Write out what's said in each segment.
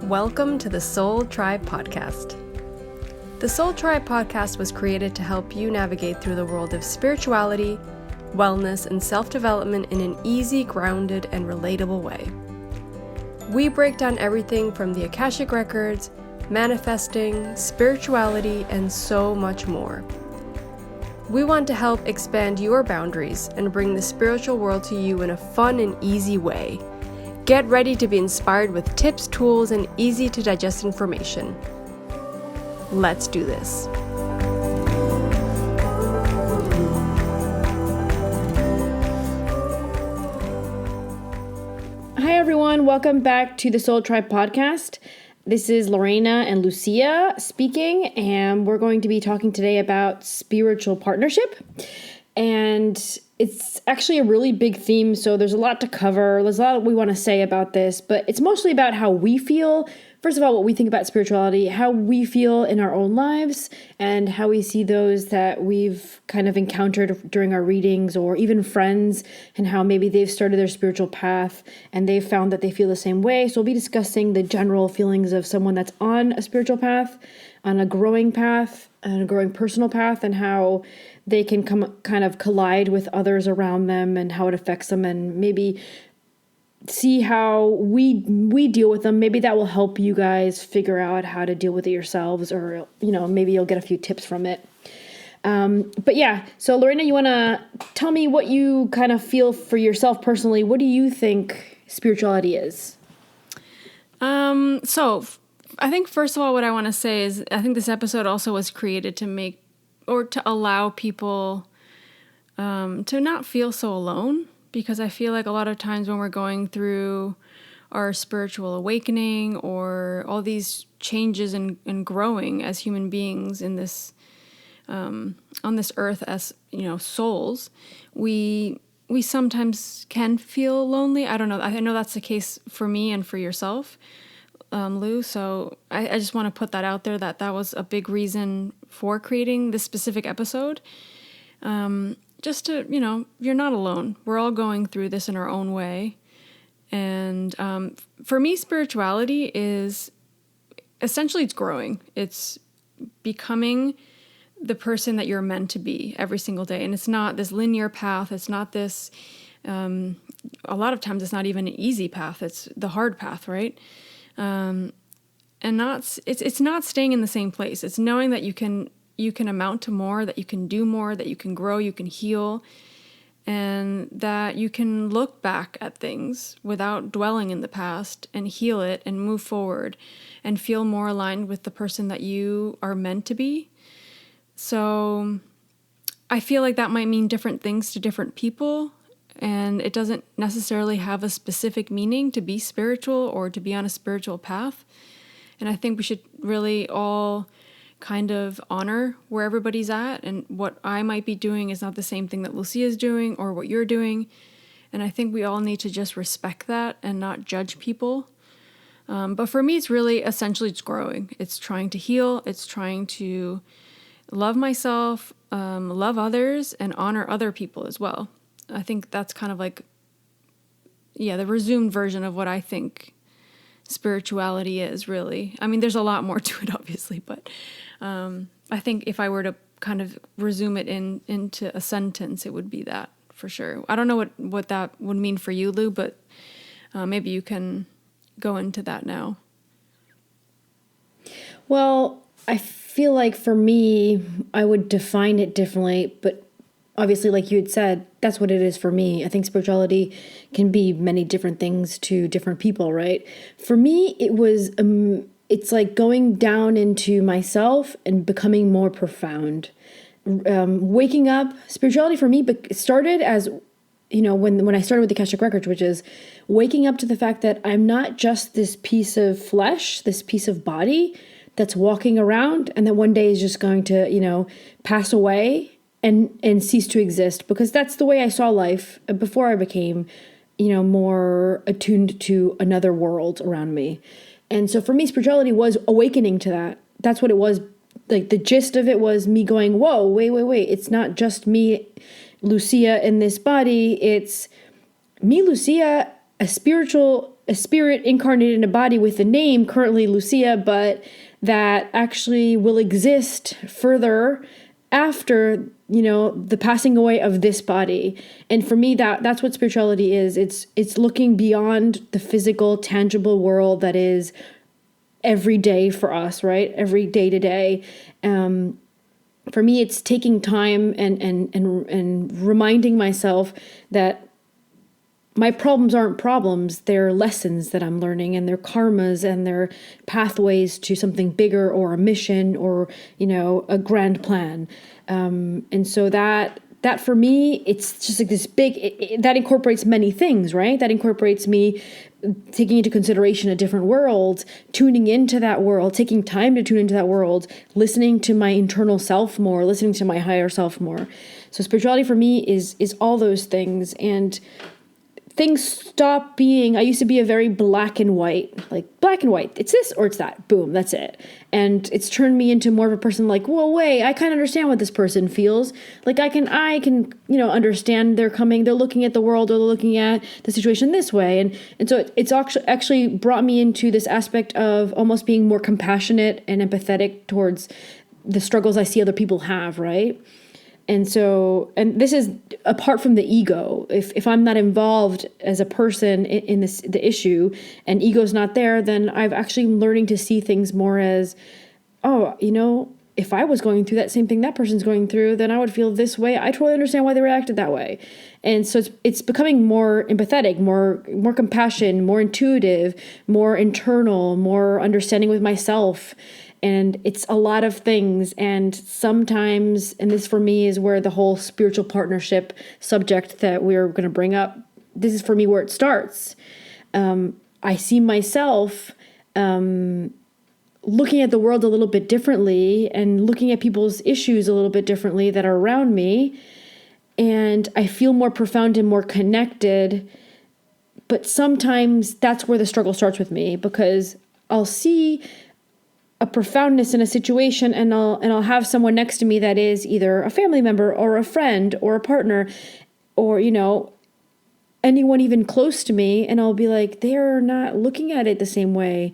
Welcome to the Soul Tribe Podcast. The Soul Tribe Podcast was created to help you navigate through the world of spirituality, wellness, and self-development in an easy, grounded, and relatable way. We break down everything from the Akashic Records, manifesting, spirituality, and so much more. We want to help expand your boundaries and bring the spiritual world to you in a fun and easy way. Get ready to be inspired with tips, tools, and easy to digest information. Let's do this. Hi everyone, welcome back to the Soul Tribe Podcast. This is Lorena and Lucia speaking, and we're going to be talking today about spiritual partnership. And it's actually a really big theme, so there's a lot to cover. There's a lot we want to say about this, but it's mostly about how we feel. First of all, what we think about spirituality, how we feel in our own lives, and how we see those that we've kind of encountered during our readings, or even friends, and how maybe they've started their spiritual path and they've found that they feel the same way. So we'll be discussing the general feelings of someone that's on a spiritual path, on a growing path, and a growing personal path, and how they can kind of collide with others around them and how it affects them, and maybe see how we deal with them. Maybe that will help you guys figure out how to deal with it yourselves, or, maybe you'll get a few tips from it. But yeah, so Lorena, you want to tell me what you kind of feel for yourself personally? What do you think spirituality is? So I think first of all, what I want to say is I think this episode also was created to make, or to allow people to not feel so alone, because I feel like a lot of times when we're going through our spiritual awakening or all these changes and growing as human beings in this on this earth as souls, we sometimes can feel lonely. I don't know. I know that's the case for me and for yourself, Lou. So I just want to put that out there, that was a big reason for creating this specific episode. Just to, you're not alone. We're all going through this in our own way. And for me, spirituality is essentially, it's growing. It's becoming the person that you're meant to be every single day. And it's not this linear path. It's not this, a lot of times it's not even an easy path. It's the hard path, right? And it's not staying in the same place. It's knowing that you can amount to more, that you can do more, that you can grow, you can heal, and that you can look back at things without dwelling in the past and heal it and move forward and feel more aligned with the person that you are meant to be. So I feel like that might mean different things to different people, and it doesn't necessarily have a specific meaning to be spiritual or to be on a spiritual path. And I think we should really all kind of honor where everybody's at, and what I might be doing is not the same thing that Lucia is doing or what you're doing. And I think we all need to just respect that and not judge people. But for me, it's really essentially it's growing. It's trying to heal. It's trying to love myself, love others, and honor other people as well. I think that's kind of like, the resumed version of what I think spirituality is, really. I mean, there's a lot more to it, obviously, but I think if I were to kind of resume it into a sentence, it would be that, for sure. I don't know what that would mean for you, Lou, but maybe you can go into that now. Well, I feel like for me, I would define it differently, but obviously, like you had said, that's what it is for me. I think spirituality can be many different things to different people, right? For me, it was, it's like going down into myself and becoming more profound. Waking up, spirituality for me started as, when I started with the Akashic Records, which is waking up to the fact that I'm not just this piece of flesh, this piece of body that's walking around, and that one day is just going to, pass away and cease to exist, because that's the way I saw life before I became, more attuned to another world around me. And so for me, spirituality was awakening to that. That's what it was. Like, the gist of it was me going, whoa, wait. It's not just me, Lucia, in this body. It's me, Lucia, a spiritual a spirit incarnated in a body with the name currently Lucia, but that actually will exist further after, the passing away of this body. And for me, that's what spirituality is. It's looking beyond the physical, tangible world that is every day for us, right? Every day to day. For me, it's taking time and reminding myself that my problems aren't problems. They're lessons that I'm learning, and they're karmas, and they're pathways to something bigger, or a mission, or, a grand plan. And so that for me, it's just like this big, that incorporates many things, right? That incorporates me taking into consideration a different world, tuning into that world, taking time to tune into that world, listening to my internal self more, listening to my higher self more. So spirituality for me is all those things. And things stop being, I used to be a very black and white, it's this or it's that, boom, that's it. And it's turned me into more of a person like, whoa, wait, I kind of understand what this person feels. Like I can, understand they're looking at the world, or they're looking at the situation this way. And so it's actually brought me into this aspect of almost being more compassionate and empathetic towards the struggles I see other people have, right? And so, and this is apart from the ego. If I'm not involved as a person in the issue, and ego's not there, then I've actually learning to see things more as, if I was going through that same thing that person's going through, then I would feel this way. I totally understand why they reacted that way. And so it's becoming more empathetic, more compassion, more intuitive, more internal, more understanding with myself. And it's a lot of things. And sometimes, and this for me is where the whole spiritual partnership subject that we're going to bring up, this is for me where it starts. I see myself looking at the world a little bit differently, and looking at people's issues a little bit differently that are around me. And I feel more profound and more connected. But sometimes that's where the struggle starts with me, because I'll see a profoundness in a situation, and I'll have someone next to me that is either a family member or a friend or a partner, or anyone even close to me, and I'll be like, they're not looking at it the same way,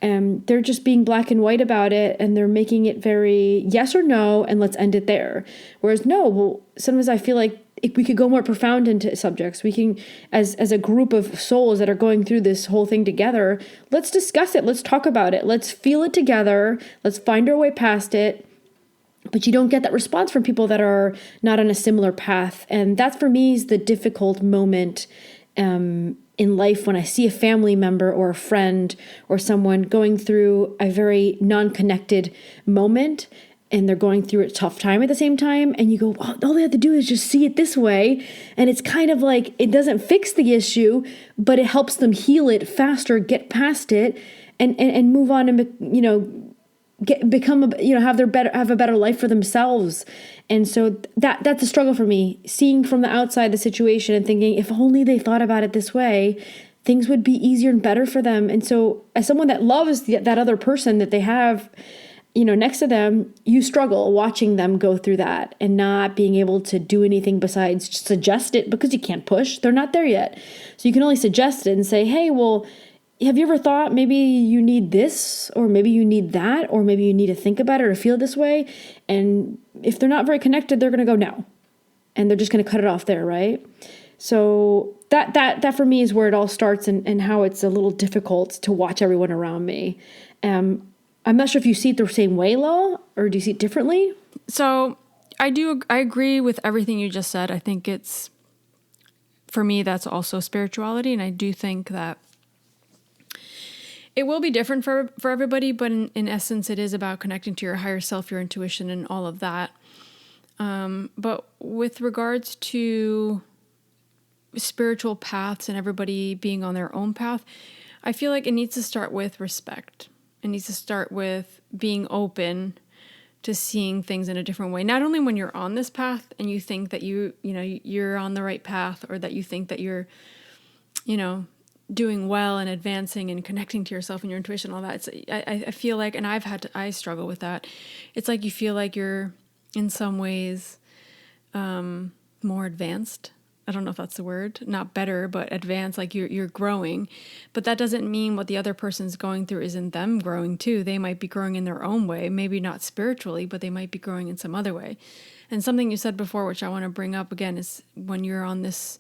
and they're just being black and white about it, and they're making it very yes or no, and let's end it there. Whereas sometimes I feel like if we could go more profound into subjects, we can, as a group of souls that are going through this whole thing together, let's discuss it. Let's talk about it. Let's feel it together. Let's find our way past it. But you don't get that response from people that are not on a similar path. And that for me is the difficult moment in life, when I see a family member or a friend or someone going through a very non-connected moment, and they're going through a tough time at the same time, and you go, well, all they have to do is just see it this way. And it's kind of like, it doesn't fix the issue, but it helps them heal it faster, get past it, and move on, and have a better life for themselves. And so that's a struggle for me, seeing from the outside the situation and thinking, if only they thought about it this way, things would be easier and better for them. And so as someone that loves that other person that they have, next to them, you struggle watching them go through that and not being able to do anything besides suggest it, because you can't push. They're not there yet. So you can only suggest it and say, hey, well, have you ever thought maybe you need this, or maybe you need that, or maybe you need to think about it or feel this way? And if they're not very connected, they're going to go no. And they're just going to cut it off there, right? So that for me is where it all starts, and how it's a little difficult to watch everyone around me. I'm not sure if you see it the same way, Lo, or do you see it differently? So I agree with everything you just said. I think for me, that's also spirituality. And I do think that it will be different for everybody, but in essence, it is about connecting to your higher self, your intuition, and all of that. But with regards to spiritual paths and everybody being on their own path, I feel like it needs to start with respect. It needs to start with being open to seeing things in a different way. Not only when you're on this path and you think that you're on the right path, or that you think that you're, doing well and advancing and connecting to yourself and your intuition, all that. I feel like, and I struggle with that. It's like you feel like you're in some ways more advanced I don't know if that's the word, not better, but advanced, like you're growing. But that doesn't mean what the other person's going through isn't them growing too. They might be growing in their own way, maybe not spiritually, but they might be growing in some other way. And something you said before, which I want to bring up again, is when you're on this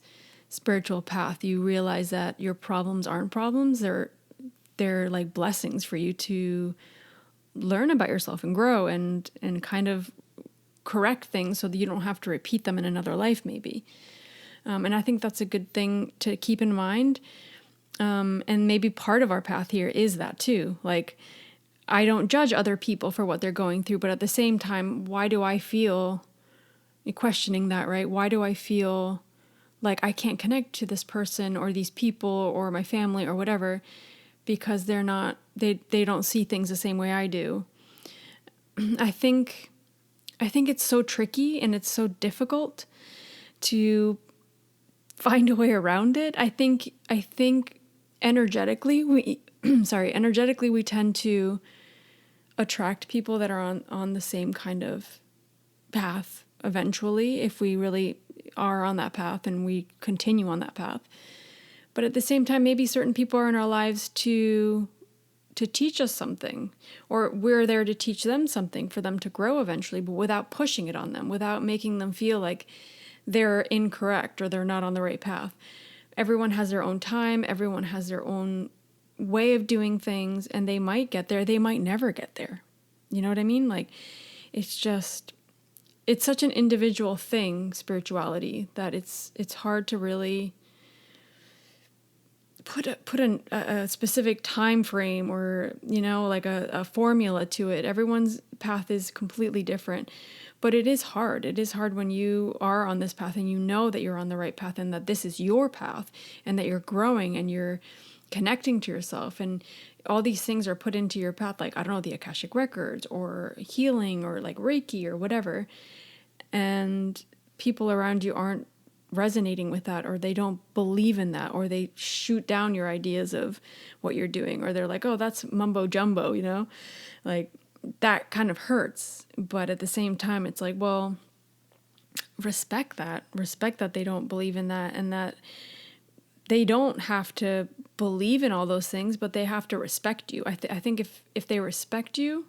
spiritual path, you realize that your problems aren't problems. They're like blessings for you to learn about yourself and grow and kind of correct things so that you don't have to repeat them in another life, maybe. And I think that's a good thing to keep in mind. And maybe part of our path here is that too. Like, I don't judge other people for what they're going through, but at the same time, why do I feel, questioning that, right? Why do I feel like I can't connect to this person or these people or my family or whatever, because they don't see things the same way I do. I think it's so tricky and it's so difficult to find a way around it. I think energetically we tend to attract people that are on the same kind of path eventually, if we really are on that path and we continue on that path. But at the same time, maybe certain people are in our lives to teach us something, or we're there to teach them something for them to grow eventually, but without pushing it on them, without making them feel like they're incorrect or they're not on the right path. Everyone has their own time. Everyone has their own way of doing things, and they might get there. They might never get there. You know what I mean? Like, it's such an individual thing, spirituality, that it's hard to really put a specific time frame or, like a formula to it. Everyone's path is completely different, but it is hard. It is hard when you are on this path and you know that you're on the right path and that this is your path and that you're growing and you're connecting to yourself, and all these things are put into your path, like, I don't know, the Akashic Records or healing or like Reiki or whatever. And people around you aren't resonating with that, or they don't believe in that, or they shoot down your ideas of what you're doing, or they're like, oh, that's mumbo jumbo, like that kind of hurts. But at the same time, it's like, well, respect that they don't believe in that, and that they don't have to believe in all those things, but they have to respect you. I think if they respect you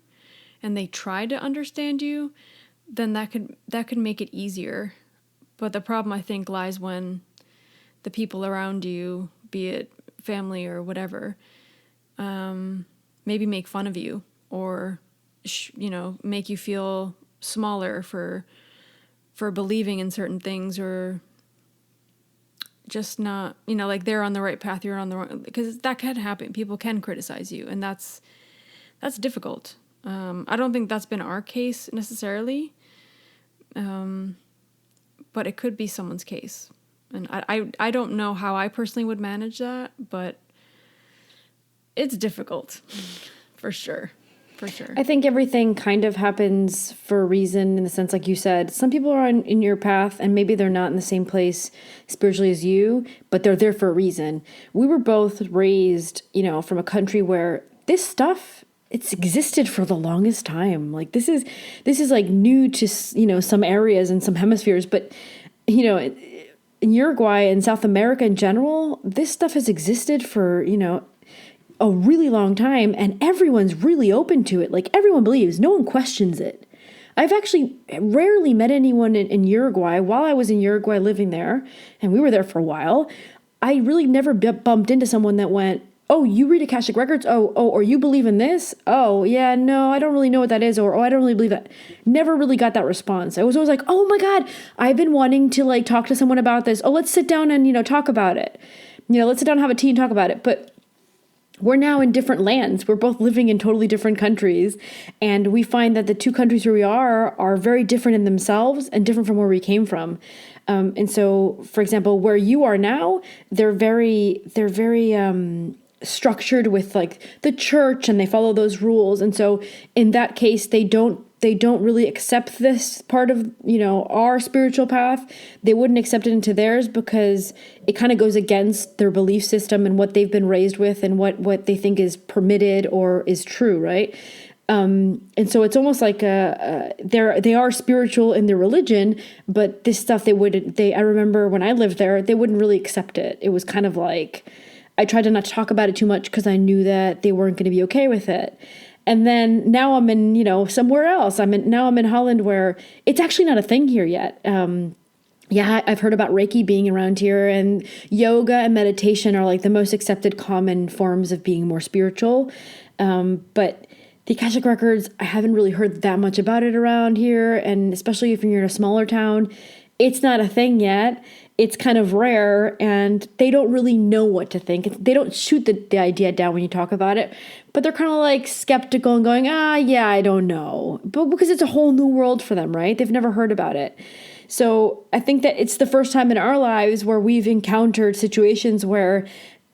and they try to understand you, then that could make it easier. But the problem, I think, lies when the people around you, be it family or whatever, maybe make fun of you or, make you feel smaller for believing in certain things, or just not, like they're on the right path, you're on the wrong, because that can happen. People can criticize you, and that's difficult. I don't think that's been our case necessarily. But it could be someone's case. And I don't know how I personally would manage that, but it's difficult for sure. I think everything kind of happens for a reason, in the sense, like you said, some people are in your path and maybe they're not in the same place spiritually as you, but they're there for a reason. We were both raised, from a country where this stuff, it's existed for the longest time. Like this is like new to, some areas and some hemispheres, but, in Uruguay and South America in general, this stuff has existed for, a really long time, and everyone's really open to it. Like, everyone believes, no one questions it. I've actually rarely met anyone in Uruguay while I was in Uruguay living there, and we were there for a while. I really never bumped into someone that went, oh, you read Akashic Records? Oh, or you believe in this? Oh, yeah, no, I don't really know what that is, or, oh, I don't really believe that. Never really got that response. I was always like, oh my God, I've been wanting to like talk to someone about this. Oh, let's sit down and, talk about it. Let's sit down and have a tea and talk about it. But we're now in different lands. We're both living in totally different countries. And we find that the two countries where we are very different in themselves and different from where we came from. And so, for example, where you are now, they're very structured with like the church, and they follow those rules. And so in that case, they don't really accept this part of, our spiritual path. They wouldn't accept it into theirs because it kind of goes against their belief system and what they've been raised with and what they think is permitted or is true, right? And so it's almost like they are spiritual in their religion, but this stuff I remember when I lived there, they wouldn't really accept it. It was kind of like, I tried to not talk about it too much because I knew that they weren't going to be okay with it. And then now I'm in, somewhere else. I'm in Holland, where it's actually not a thing here yet. Yeah, I've heard about Reiki being around here, and yoga and meditation are like the most accepted common forms of being more spiritual. But the Akashic Records, I haven't really heard that much about it around here. And especially if you're in a smaller town, it's not a thing yet. It's kind of rare, and they don't really know what to think. They don't shoot the idea down when you talk about it, but they're kind of like skeptical and going, yeah, I don't know. But because it's a whole new world for them, right? They've never heard about it. So I think that it's the first time in our lives where we've encountered situations where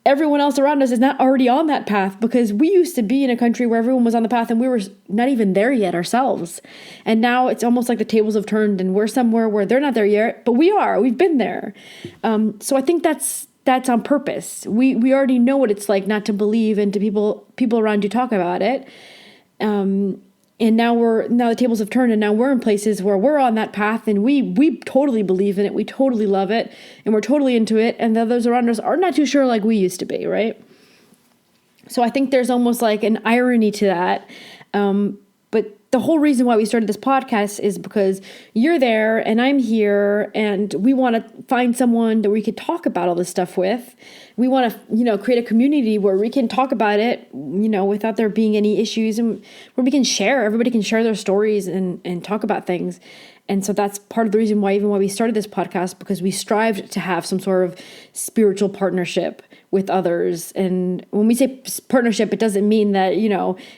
everyone else around us is not already on that path, because we used to be in a country where everyone was on the path and we were not even there yet ourselves. And now it's almost like the tables have turned and we're somewhere where they're not there yet, but we've been there. So I think that's on purpose. We already know what it's like not to believe, and to people around you talk about it. And now the tables have turned, and now we're in places where we're on that path, and we totally believe in it. We totally love it, and we're totally into it. And the others around us are not too sure like we used to be, right? So I think there's almost like an irony to that. But the whole reason why we started this podcast is because you're there and I'm here, and we want to find someone that we could talk about all this stuff with. We want to, create a community where we can talk about it, without there being any issues, and where we can everybody can share their stories and talk about things. And so that's part of the reason why we started this podcast, because we strived to have some sort of spiritual partnership with others. And when we say partnership, it doesn't mean that,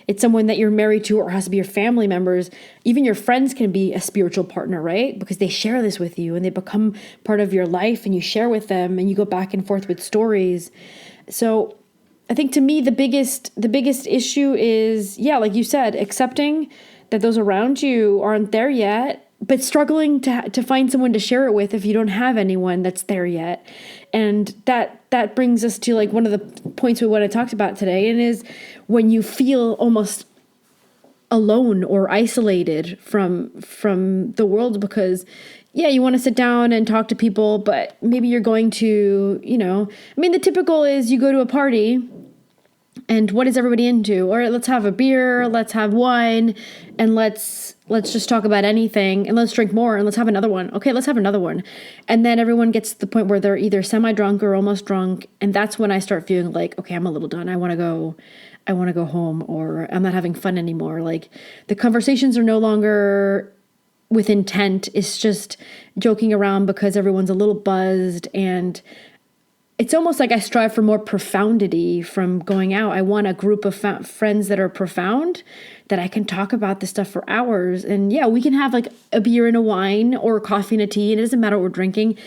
it's someone that you're married to or has to be your family members. Even your friends can be a spiritual partner, right? Because they share this with you and they become part of your life, and you share with them and you go back and forth with stories. So I think, to me, the biggest issue is, like you said, accepting that those around you aren't there yet, but struggling to find someone to share it with if you don't have anyone that's there yet. And that brings us to like one of the points we want to talk about today, and is when you feel almost alone or isolated from the world, because you want to sit down and talk to people, but maybe you're going to, the typical is you go to a party, and what is everybody into? All right, let's have a beer, let's have wine, and let's just talk about anything, and let's drink more, and let's have another one. Okay, let's have another one. And then everyone gets to the point where they're either semi-drunk or almost drunk, and that's when I start feeling like, okay, I'm a little done. I want to go home, or I'm not having fun anymore. Like, the conversations are no longer with intent. It's just joking around because everyone's a little buzzed, and it's almost like I strive for more profundity from going out. I want a group of friends that are profound, that I can talk about this stuff for hours. And we can have like a beer and a wine, or a coffee and a tea, and it doesn't matter what we're drinking,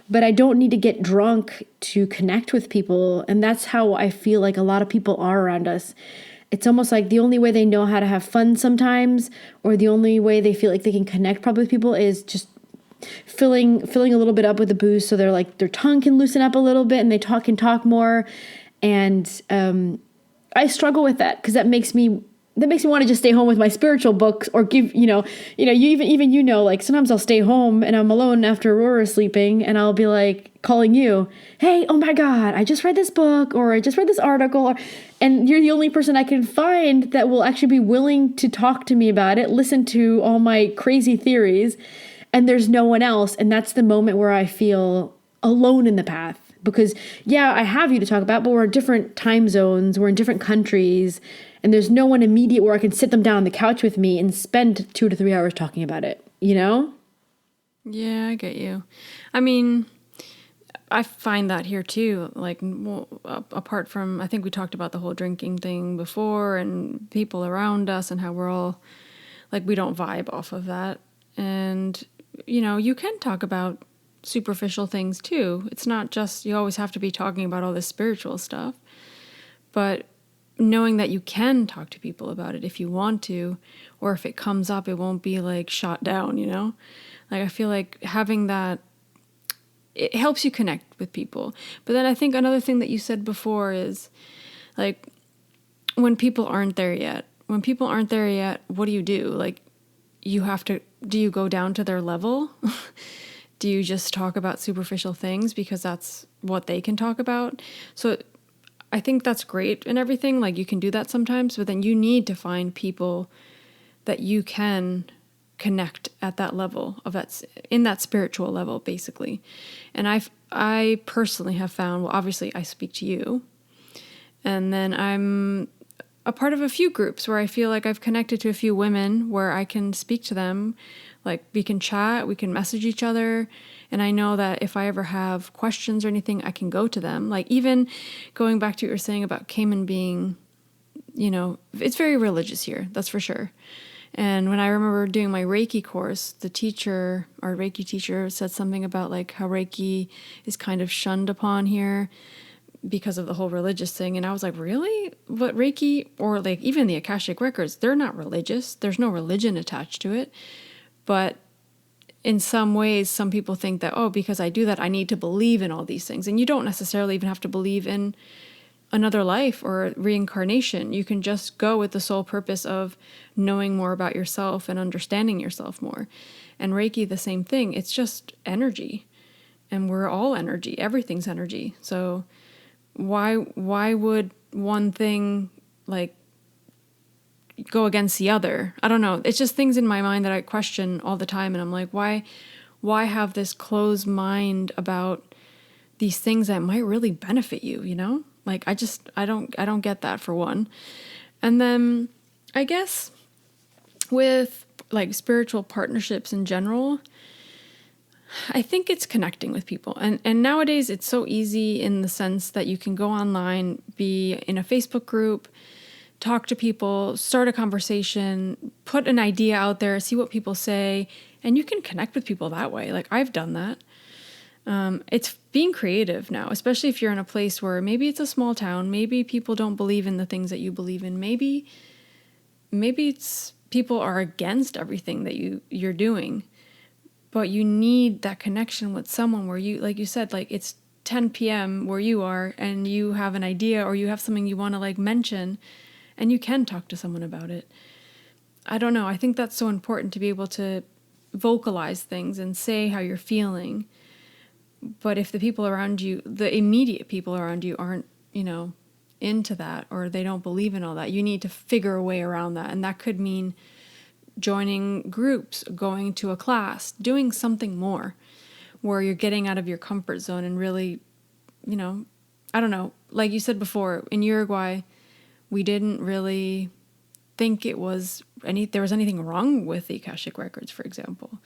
but I don't need to get drunk to connect with people. And that's how I feel like a lot of people are around us. It's almost like the only way they know how to have fun sometimes, or the only way they feel like they can connect probably with people, is just filling a little bit up with the booze, so their tongue can loosen up a little bit and they can talk more. And I struggle with that, because that makes me want to just stay home with my spiritual books, or give like sometimes I'll stay home and I'm alone after Aurora's sleeping, and I'll be like calling you, hey, oh my God, I just read this book, or I just read this article, and you're the only person I can find that will actually be willing to talk to me about it, listen to all my crazy theories. And there's no one else. And that's the moment where I feel alone in the path. Because, I have you to talk about, but we're in different time zones. We're in different countries. And there's no one immediate where I can sit them down on the couch with me and spend 2 to 3 hours talking about it, Yeah, I get you. I mean, I find that here too. Like, apart from, I think we talked about the whole drinking thing before, and people around us, and how we're all, like, we don't vibe off of that. And you can talk about superficial things too. It's not just, you always have to be talking about all this spiritual stuff, but knowing that you can talk to people about it if you want to, or if it comes up, it won't be like shot down, Like, I feel like having that, it helps you connect with people. But then I think another thing that you said before is, like, when people aren't there yet, when people aren't there yet, what do you do? Like, do you go down to their level? Do you just talk about superficial things because that's what they can talk about? So I think that's great and everything. Like, you can do that sometimes, but then you need to find people that you can connect at that level in that spiritual level, basically. And I personally have found, well, obviously I speak to you, and then I'm a part of a few groups where I feel like I've connected to a few women where I can speak to them. Like, we can chat, we can message each other. And I know that if I ever have questions or anything, I can go to them. Like, even going back to what you were saying about Cayman being, it's very religious here, that's for sure. And when I remember doing my Reiki course, our Reiki teacher said something about like how Reiki is kind of shunned upon here because of the whole religious thing. And I was like, really? But Reiki, or like even the Akashic Records, they're not religious. There's no religion attached to it. But in some ways, some people think that, oh, because I do that, I need to believe in all these things. And you don't necessarily even have to believe in another life or reincarnation. You can just go with the sole purpose of knowing more about yourself and understanding yourself more. And Reiki, the same thing. It's just energy. And we're all energy. Everything's energy. So why would one thing like go against the other? I don't know. It's just things in my mind that I question all the time. And I'm like, why have this closed mind about these things that might really benefit you, Like, I don't get that, for one. And then I guess with like spiritual partnerships in general, I think it's connecting with people. And nowadays it's so easy in the sense that you can go online, be in a Facebook group, talk to people, start a conversation, put an idea out there, see what people say, and you can connect with people that way. Like, I've done that. It's being creative now, especially if you're in a place where maybe it's a small town, maybe people don't believe in the things that you believe in, maybe it's people are against everything that you're doing, but you need that connection with someone where you, like you said, like it's 10 p.m. where you are and you have an idea or you have something you want to like mention and you can talk to someone about it. I don't know. I think that's so important to be able to vocalize things and say how you're feeling. But if the people around you, the immediate people around you aren't, into that, or they don't believe in all that, you need to figure a way around that. And that could mean joining groups, going to a class, doing something more where you're getting out of your comfort zone and really, I don't know, like you said before, in Uruguay, we didn't really think there was anything wrong with the Akashic Records, for example.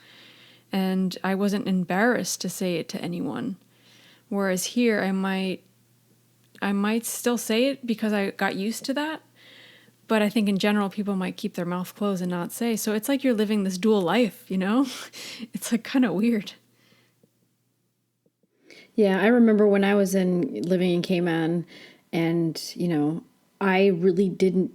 And I wasn't embarrassed to say it to anyone. Whereas here, I might still say it because I got used to that. But I think in general, people might keep their mouth closed and not say. So it's like you're living this dual life, It's like kind of weird. Yeah, I remember when I was living in Cayman and, I really didn't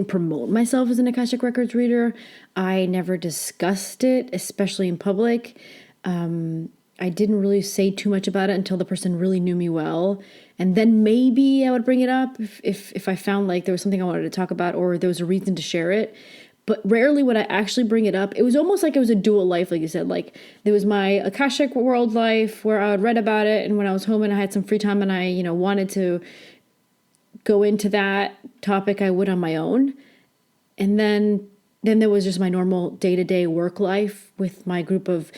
promote myself as an Akashic Records reader. I never discussed it, especially in public. I didn't really say too much about it until the person really knew me well. And then maybe I would bring it up if I found like there was something I wanted to talk about or there was a reason to share it. But rarely would I actually bring it up. It was almost like it was a dual life, like you said. Like there was my Akashic world life where I would read about it. And when I was home and I had some free time and I, wanted to go into that topic, I would on my own. And then there was just my normal day-to-day work life with my group of,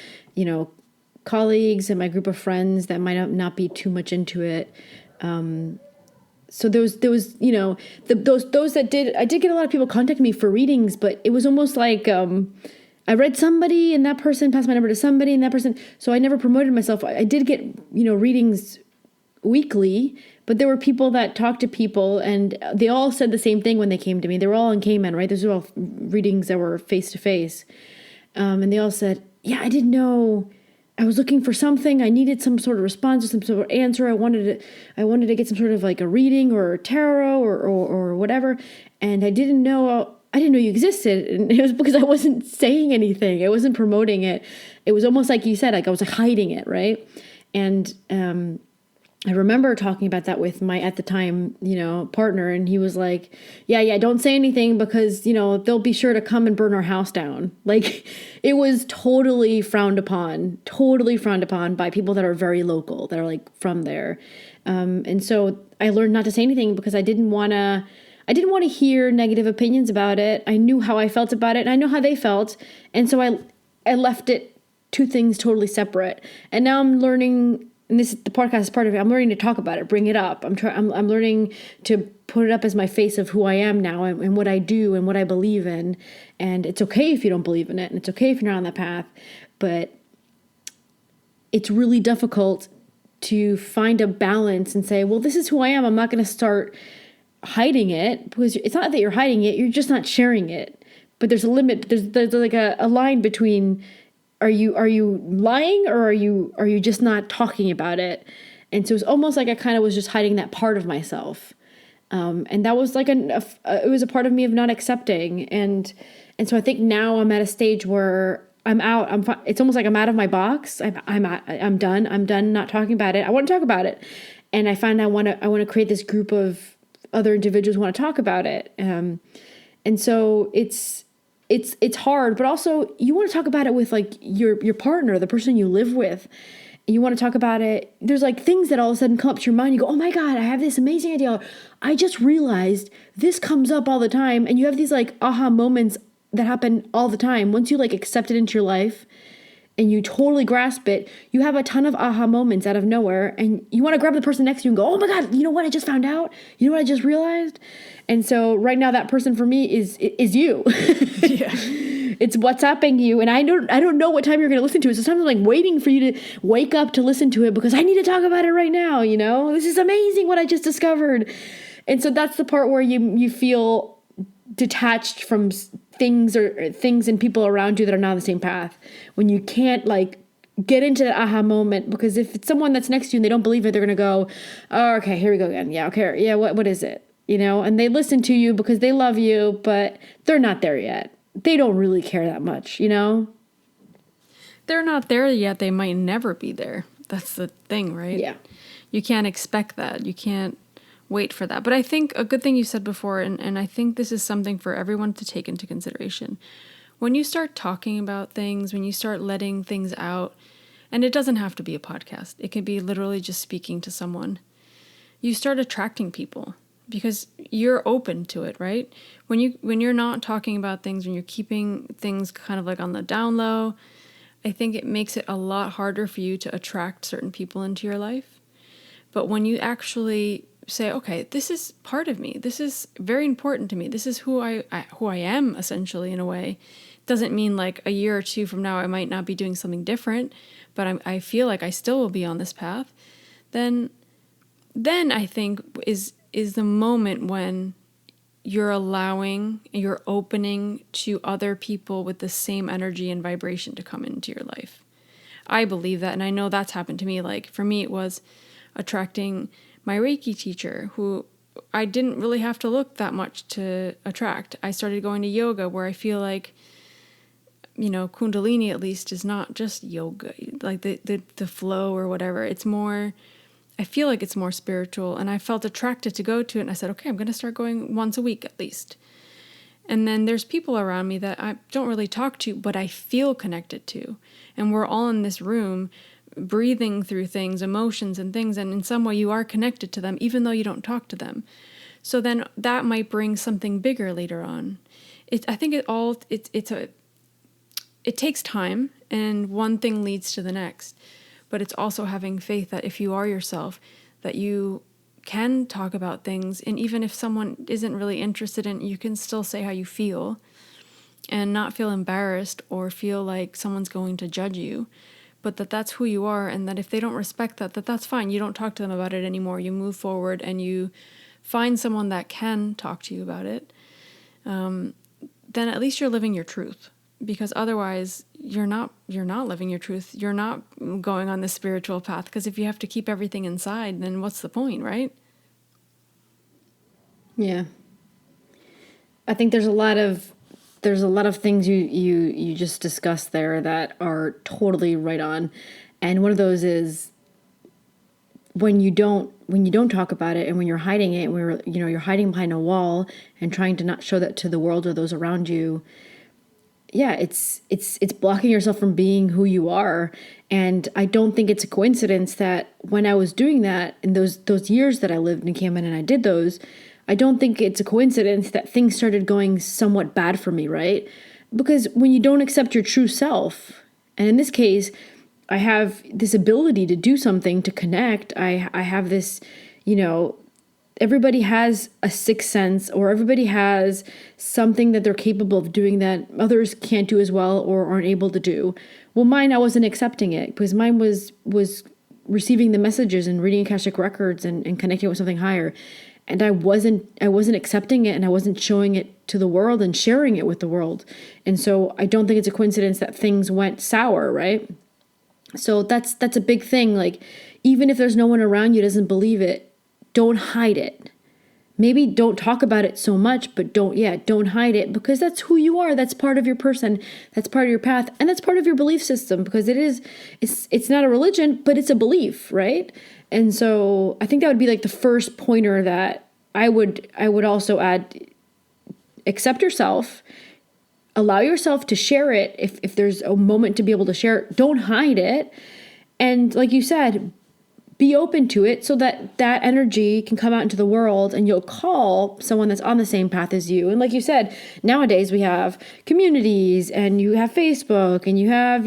colleagues and my group of friends that might not be too much into it. So there was those that I did get a lot of people contacting me for readings, but it was almost like I read somebody and that person passed my number to somebody and that person. So I never promoted myself. I did get, readings weekly, but there were people that talked to people and they all said the same thing when they came to me. They were all in Cayman, right? Those were all readings that were face to face. And they all said, yeah, I didn't know. I was looking for something. I needed some sort of response or some sort of answer. I wanted to get some sort of like a reading or a tarot or whatever. And I didn't know you existed. And it was because I wasn't saying anything. I wasn't promoting it. It was almost like you said, like I was like hiding it. Right. And, I remember talking about that with my, at the time, partner, and he was like, yeah, don't say anything because, they'll be sure to come and burn our house down. Like, it was totally frowned upon by people that are very local, that are like from there. And so I learned not to say anything because I didn't want to hear negative opinions about it. I knew how I felt about it, and I know how they felt. And so I left it, two things totally separate. And now I'm learning, and the podcast is part of it, I'm learning to talk about it, bring it up. I'm learning to put it up as my face of who I am now, and what I do and what I believe in. And it's okay if you don't believe in it, and it's okay if you're not on that path, but it's really difficult to find a balance and say, well, this is who I am. I'm not going to start hiding it, because it's not that you're hiding it, you're just not sharing it. But there's a limit. There's like a line between, are you lying, or are you just not talking about it? And so it's almost like I kind of was just hiding that part of myself. And that was like it was a part of me of not accepting. And so I think now I'm at a stage where I'm out. It's almost like I'm out of my box. I'm done. I'm done not talking about it. I want to talk about it. And I find I want to create this group of other individuals who want to talk about it. And so it's hard, but also you want to talk about it with like your partner, the person you live with. And you want to talk about it. There's like things that all of a sudden come up to your mind. You go, oh my God, I have this amazing idea. I just realized this comes up all the time. And you have these like aha moments that happen all the time. Once you like accept it into your life and you totally grasp it, you have a ton of aha moments out of nowhere. And you want to grab the person next to you and go, oh my God, you know what I just found out? You know what I just realized? And so right now that person for me is you. Yeah. It's WhatsApping you, and I don't know what time you're going to listen to it. So sometimes I'm like waiting for you to wake up to listen to it because I need to talk about it right now. This is amazing what I just discovered. And so that's the part where you feel detached from things and people around you that are not on the same path. When you can't like get into that aha moment, because if it's someone that's next to you and they don't believe it, they're going to go, oh, okay, here we go again. Yeah, okay, yeah, what is it? And they listen to you because they love you, but they're not there yet. They don't really care that much, They're not there yet. They might never be there. That's the thing, right? Yeah. You can't expect that. You can't wait for that. But I think a good thing you said before, and I think this is something for everyone to take into consideration. When you start talking about things, when you start letting things out, and it doesn't have to be a podcast. It can be literally just speaking to someone. You start attracting people, because you're open to it, right? When you're not talking about things, when you're keeping things kind of like on the down low, I think it makes it a lot harder for you to attract certain people into your life. But when you actually say, okay, this is part of me, this is very important to me, this is who I am, essentially, in a way. Doesn't mean like a year or two from now I might not be doing something different, but I feel like I still will be on this path. Then I think is the moment when you're opening to other people with the same energy and vibration to come into your life. I believe that, and I know that's happened to me. Like for me, it was attracting my Reiki teacher, who I didn't really have to look that much to attract. I started going to yoga, where I feel like, Kundalini at least is not just yoga, like the flow or whatever. It's more, I feel like it's more spiritual, and I felt attracted to go to it, and I said, okay, I'm going to start going once a week at least. And then there's people around me that I don't really talk to, but I feel connected to. And we're all in this room breathing through things, emotions and things, and in some way you are connected to them, even though you don't talk to them. So then that might bring something bigger later on. I think it takes time, and one thing leads to the next. But it's also having faith that if you are yourself, that you can talk about things. And even if someone isn't really interested in it, you can still say how you feel and not feel embarrassed or feel like someone's going to judge you. But that's who you are, and that if they don't respect that's fine. You don't talk to them about it anymore. You move forward and you find someone that can talk to you about it. Then at least you're living your truth. Because otherwise you're not living your truth. You're not going on the spiritual path, because if you have to keep everything inside, then what's the point, right? Yeah. I think there's a lot of things you just discussed there that are totally right on. And one of those is when you don't talk about it, and when you're hiding it, when you're hiding behind a wall and trying to not show that to the world or those around you, yeah, it's blocking yourself from being who you are. And I don't think it's a coincidence that when I was doing that in those years that I lived in Cayman and I did those, I don't think it's a coincidence that things started going somewhat bad for me, right? Because when you don't accept your true self, and in this case, I have this ability to do something, to connect. I have this, everybody has a sixth sense, or everybody has something that they're capable of doing that others can't do as well or aren't able to do. Well, mine, I wasn't accepting it, because mine was receiving the messages and reading Akashic Records and connecting with something higher. And I wasn't accepting it, and I wasn't showing it to the world and sharing it with the world. And so I don't think it's a coincidence that things went sour, right? So that's a big thing. Like, even if there's no one around you who doesn't believe it, don't hide it. Maybe don't talk about it so much, but don't hide it, because that's who you are. That's part of your person. That's part of your path, and that's part of your belief system, because it's not a religion, but it's a belief, right? And so I think that would be like the first pointer that I would also add. Accept yourself. Allow yourself to share it if there's a moment to be able to share it. Don't hide it. And like you said, be open to it so that that energy can come out into the world, and you'll call someone that's on the same path as you. And like you said, nowadays we have communities, and you have Facebook, and you have,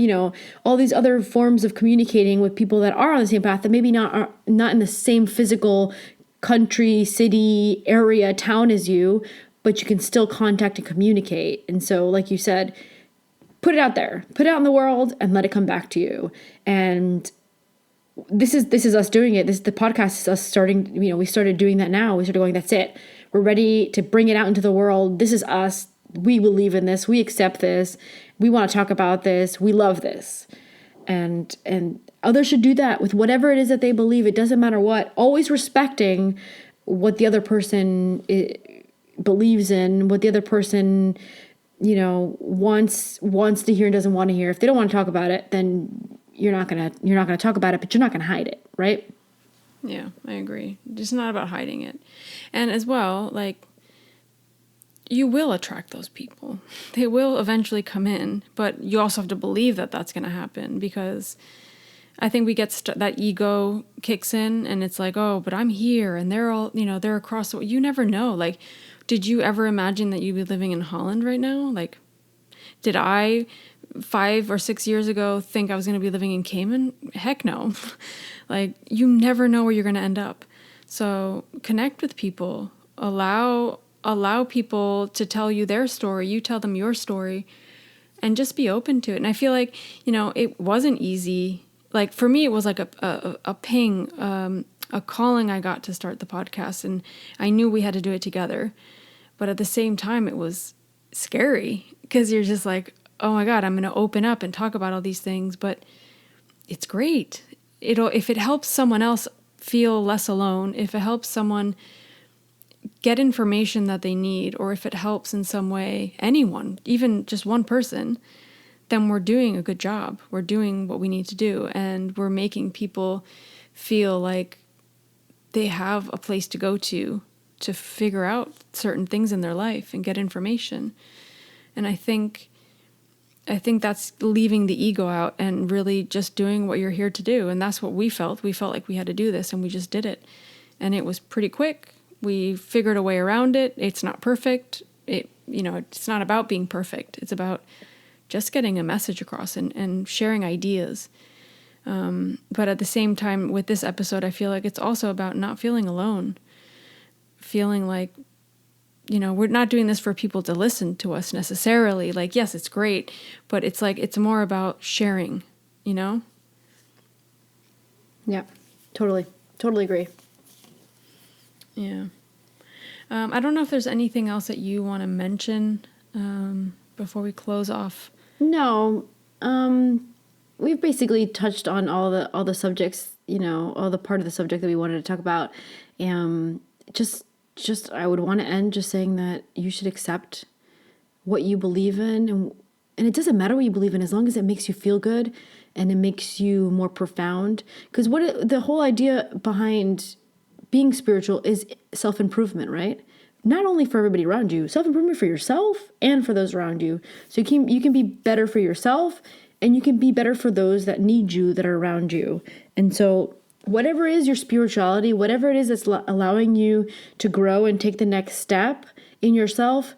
all these other forms of communicating with people that are on the same path that maybe not in the same physical country, city, area, town as you, but you can still contact and communicate. And so, like you said, put it out there, put it out in the world, and let it come back to you. And this is us doing it. The podcast is us starting, we started doing that now. We started going, that's it. We're ready to bring it out into the world. This is us. We believe in this. We accept this. We want to talk about this. We love this. And others should do that with whatever it is that they believe. It doesn't matter what. Always respecting what the other person believes in, what the other person, wants to hear and doesn't want to hear. If they don't want to talk about it, then you're not gonna talk about it, but you're not gonna hide it, right? Yeah, I agree. It's not about hiding it. And as well, like, you will attract those people. They will eventually come in, but you also have to believe that that's going to happen, because I think we get that ego kicks in, and it's like, oh, but I'm here and they're all, they're across the, you never know. Like, did you ever imagine that you'd be living in Holland right now? Like, did I 5 or 6 years ago think I was going to be living in Cayman? Heck no. Like, you never know where you're going to end up. So connect with people, allow people to tell you their story, you tell them your story, and just be open to it. And I feel like, it wasn't easy. Like, for me, it was like a ping, a calling I got to start the podcast, and I knew we had to do it together. But at the same time, it was scary, because you're just like, oh my God, I'm going to open up and talk about all these things. But it's great. If it helps someone else feel less alone, if it helps someone get information that they need, or if it helps in some way anyone, even just one person, then we're doing a good job. We're doing what we need to do, and we're making people feel like they have a place to go to figure out certain things in their life and get information. And I think that's leaving the ego out and really just doing what you're here to do. And that's what we felt. We felt like we had to do this, and we just did it. And it was pretty quick. We figured a way around it. It's not perfect. It's not about being perfect. It's about just getting a message across and sharing ideas. But at the same time, with this episode, I feel like it's also about not feeling alone. Feeling like, we're not doing this for people to listen to us necessarily. Like, yes, it's great, but it's like, it's more about sharing, Yeah, totally agree. Yeah. I don't know if there's anything else that you want to mention before we close off. No, we've basically touched on all the subjects, all the part of the subject that we wanted to talk about. Just I would want to end just saying that you should accept what you believe in, and it doesn't matter what you believe in, as long as it makes you feel good and it makes you more profound. Because the whole idea behind being spiritual is self-improvement, right? Not only for everybody around you, self-improvement for yourself and for those around you. So you can be better for yourself, and you can be better for those that need you, that are around you. And so whatever is your spirituality, whatever it is that's allowing you to grow and take the next step in yourself,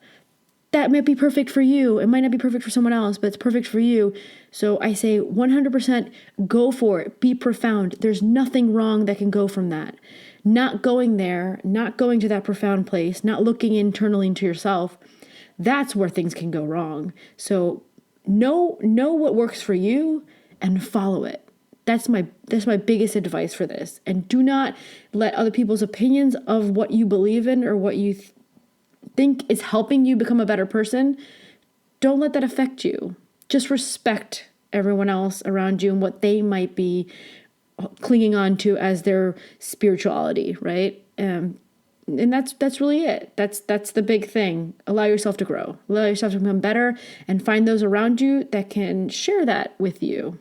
that might be perfect for you. It might not be perfect for someone else, but it's perfect for you. So I say 100% go for it. Be profound. There's nothing wrong that can go from that. Not going there, not going to that profound place, not looking internally into yourself, that's where things can go wrong. So know what works for you and follow it. That's my biggest advice for this. And do not let other people's opinions of what you believe in or what you think is helping you become a better person, don't let that affect you. Just respect everyone else around you and what they might be clinging on to as their spirituality, right? And that's really it. That's the big thing. Allow yourself to grow. Allow yourself to become better, and find those around you that can share that with you.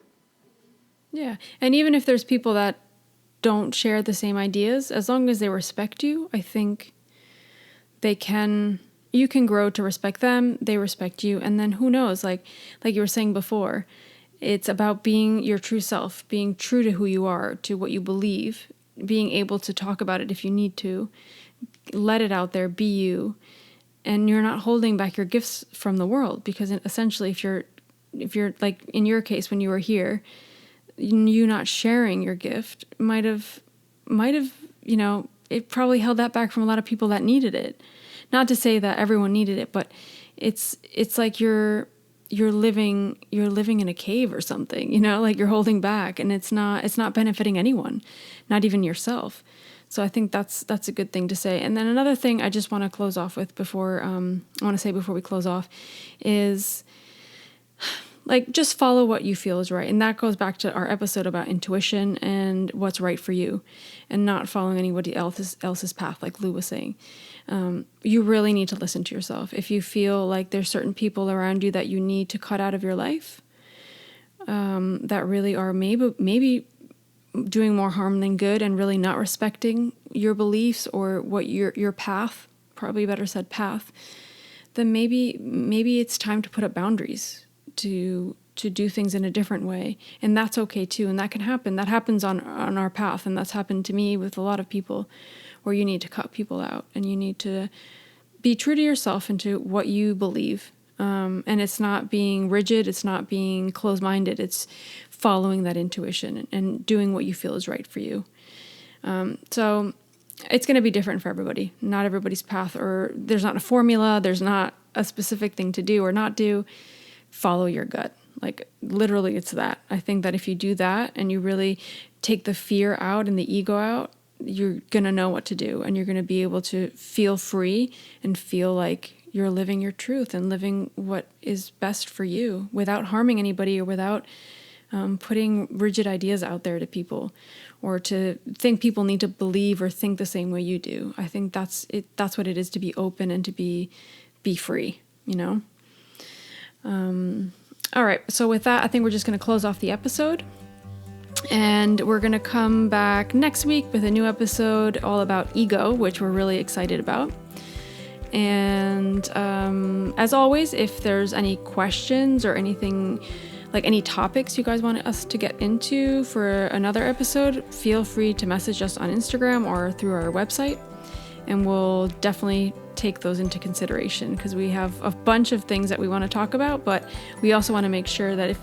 Yeah. And even if there's people that don't share the same ideas, as long as they respect you, I think you can grow to respect them, they respect you, and then who knows, like you were saying before, it's about being your true self, being true to who you are, to what you believe, being able to talk about it if you need to, let it out there, be you, and you're not holding back your gifts from the world, because essentially if you're like in your case when you were here, you not sharing your gift might have it probably held that back from a lot of people that needed it. Not to say that everyone needed it, but it's like you're living in a cave or something, like you're holding back, and it's not benefiting anyone, not even yourself. So I think that's a good thing to say. And then another thing I just want to close off with before we close off is, like, just follow what you feel is right. And that goes back to our episode about intuition and what's right for you, and not following anybody else's path, like Lou was saying. You really need to listen to yourself. If you feel like there's certain people around you that you need to cut out of your life, that really are maybe doing more harm than good, and really not respecting your beliefs or what your path, probably better said path, then maybe it's time to put up boundaries, to do things in a different way. And that's okay too. And that can happen. That happens on our path. And that's happened to me with a lot of people, where you need to cut people out, and you need to be true to yourself and to what you believe. And it's not being rigid. It's not being closed-minded. It's following that intuition and doing what you feel is right for you. So it's going to be different for everybody. Not everybody's path, or there's not a formula. There's not a specific thing to do or not do. Follow your gut. Like, literally, it's that. I think that if you do that and you really take the fear out and the ego out, you're going to know what to do, and you're going to be able to feel free and feel like you're living your truth and living what is best for you without harming anybody, or without putting rigid ideas out there to people, or to think people need to believe or think the same way you do. I think that's it. That's what it is to be open and to be free, All right. So with that, I think we're just going to close off the episode. And we're going to come back next week with a new episode all about ego, which we're really excited about. And as always, if there's any questions or anything, like any topics you guys want us to get into for another episode, feel free to message us on Instagram or through our website. And we'll definitely take those into consideration, because we have a bunch of things that we want to talk about, but we also want to make sure that if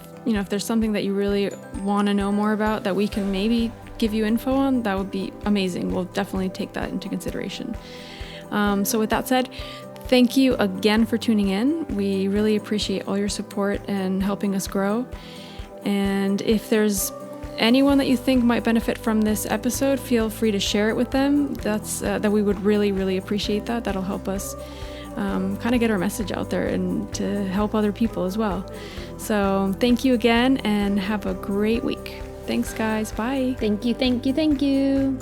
there's something that you really want to know more about that we can maybe give you info on, that would be amazing. We'll definitely take that into consideration. So with that said, thank you again for tuning in. We really appreciate all your support and helping us grow. And if there's anyone that you think might benefit from this episode, feel free to share it with them. That we would really, really appreciate that. That'll help us kind of get our message out there and to help other people as well. So thank you again, and have a great week. Thanks, guys. Bye. Thank you.